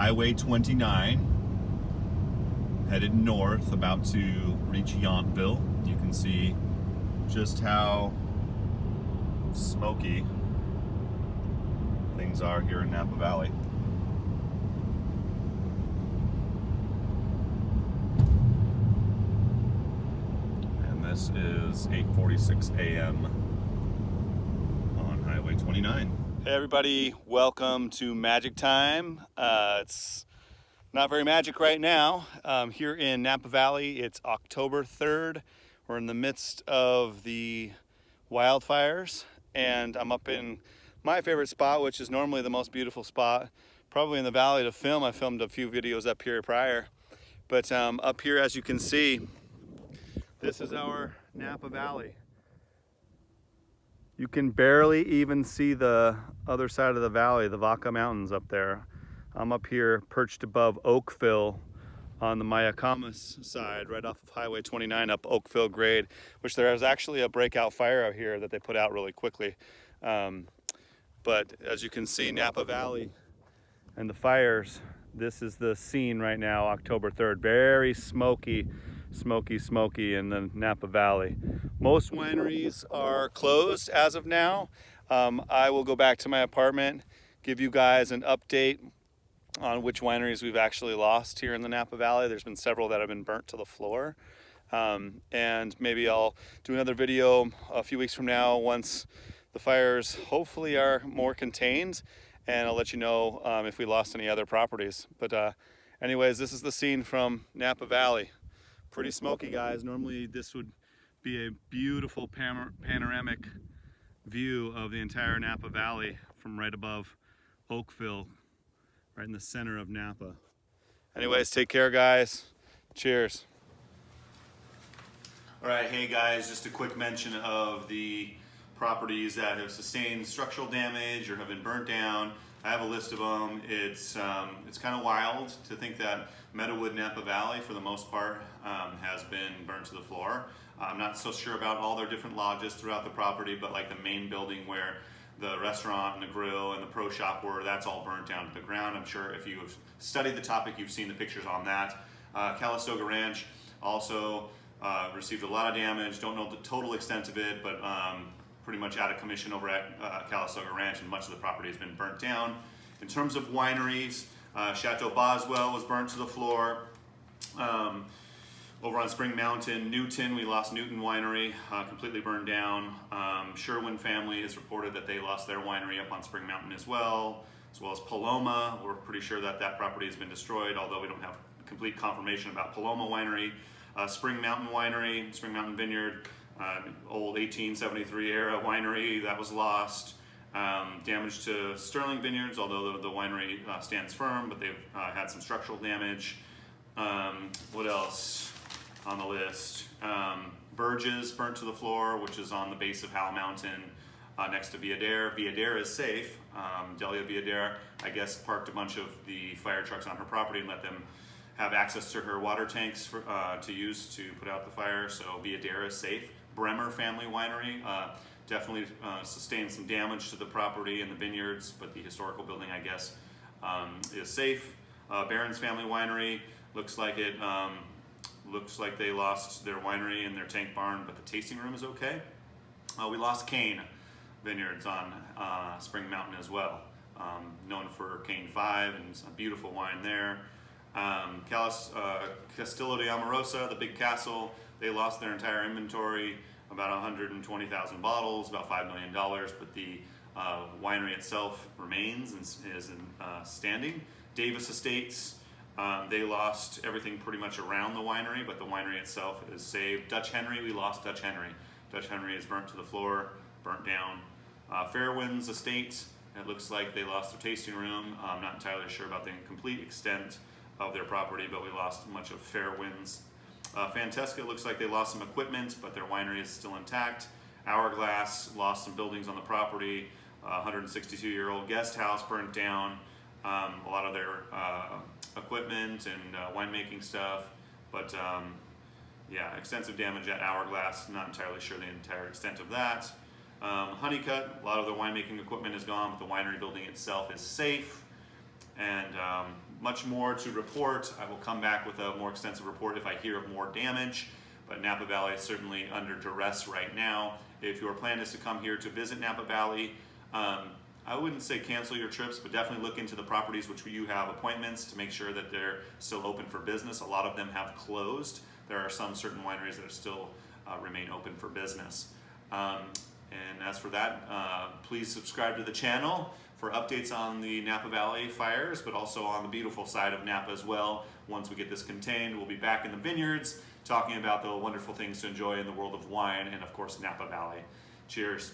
Highway 29, headed north, about to reach Yountville. You can see just how smoky things are here in Napa Valley. And this is 8:46 a.m. on Highway 29. Hey everybody, welcome to Magic Time. It's not very magic right now. Here in Napa Valley, it's October 3rd. We're in the midst of the wildfires, and I'm up in my favorite spot, which is normally the most beautiful spot, probably in the valley to film. I filmed a few videos up here prior, but up here, as you can see, this is our Napa Valley. You can barely even see the other side of the valley, the Vaca Mountains up there. I'm up here perched above Oakville on the Mayacamas side, right off of Highway 29 up Oakville grade, which there is actually a breakout fire out here that they put out really quickly. But as you can see, Napa Valley and the fires, this is the scene right now, October 3rd. Very smoky in the Napa Valley. Most wineries are closed as of now. I will go back to my apartment, give you guys an update on which wineries we've actually lost here in the Napa Valley. There's been several that have been burnt to the floor. And maybe I'll do another video a few weeks from now once the fires hopefully are more contained, and I'll let you know if we lost any other properties. But anyways, this is the scene from Napa Valley. Pretty smoky, guys. Normally this would be a beautiful panoramic view of the entire Napa Valley from right above Oakville, right in the center of Napa. Anyways, take care, guys. Cheers. All right, hey guys, just a quick mention of the properties that have sustained structural damage or have been burnt down. I have a list of them. It's kind of wild to think that Meadowood Napa Valley, for the most part, has been burnt to the floor. I'm not so sure about all their different lodges throughout the property, but like the main building where the restaurant and the grill and the pro shop were, that's all burnt down to the ground. I'm sure if you've studied the topic, you've seen the pictures on that. Calistoga Ranch also received a lot of damage. Don't know the total extent of it, but pretty much out of commission over at Calistoga Ranch, and much of the property has been burnt down. In terms of wineries, Chateau Boswell was burnt to the floor. Over on Spring Mountain, Newton, we lost Newton Winery, completely burned down. Sherwin family has reported that they lost their winery up on Spring Mountain as well as Paloma. We're pretty sure that that property has been destroyed, although we don't have complete confirmation about Paloma Winery. Spring Mountain Winery, Spring Mountain Vineyard, old 1873 era winery, that was lost. Damage to Sterling Vineyards, although the winery stands firm, but they've had some structural damage. What else on the list? Burgess burnt to the floor, which is on the base of Howell Mountain next to Villader. Villader is safe. Delia Villader, I guess, parked a bunch of the fire trucks on her property and let them have access to her water tanks to use to put out the fire, so Villader is safe. Bremer Family Winery definitely sustained some damage to the property and the vineyards, but the historical building, I guess, is safe. Barron's Family Winery looks like they lost their winery and their tank barn, but the tasting room is okay. We lost Kane Vineyards on Spring Mountain as well, known for Kane 5 and some beautiful wine there. Castillo de Amorosa, the big castle, they lost their entire inventory, about 120,000 bottles, about $5 million, but the winery itself remains and is standing. Davis Estates, they lost everything pretty much around the winery, but the winery itself is saved. Dutch Henry, we lost Dutch Henry. Dutch Henry is burnt to the floor, burnt down. Fairwinds Estate, it looks like they lost their tasting room. I'm not entirely sure about the complete extent of their property, but we lost much of Fairwinds. Fantasca looks like they lost some equipment, but their winery is still intact. Hourglass lost some buildings on the property. 162-year-old guest house burnt down. A lot of their equipment and winemaking stuff, but yeah, extensive damage at Hourglass. Not entirely sure the entire extent of that. Honeycutt, a lot of the winemaking equipment is gone, but the winery building itself is safe. And much more to report. I will come back with a more extensive report if I hear of more damage, but Napa Valley is certainly under duress right now. If your plan is to come here to visit Napa Valley, I wouldn't say cancel your trips, but definitely look into the properties which you have appointments to make sure that they're still open for business. A lot of them have closed. There are some certain wineries that are still remain open for business. And as for that, please subscribe to the channel for updates on the Napa Valley fires, but also on the beautiful side of Napa as well. Once we get this contained, we'll be back in the vineyards talking about the wonderful things to enjoy in the world of wine and, of course, Napa Valley. Cheers.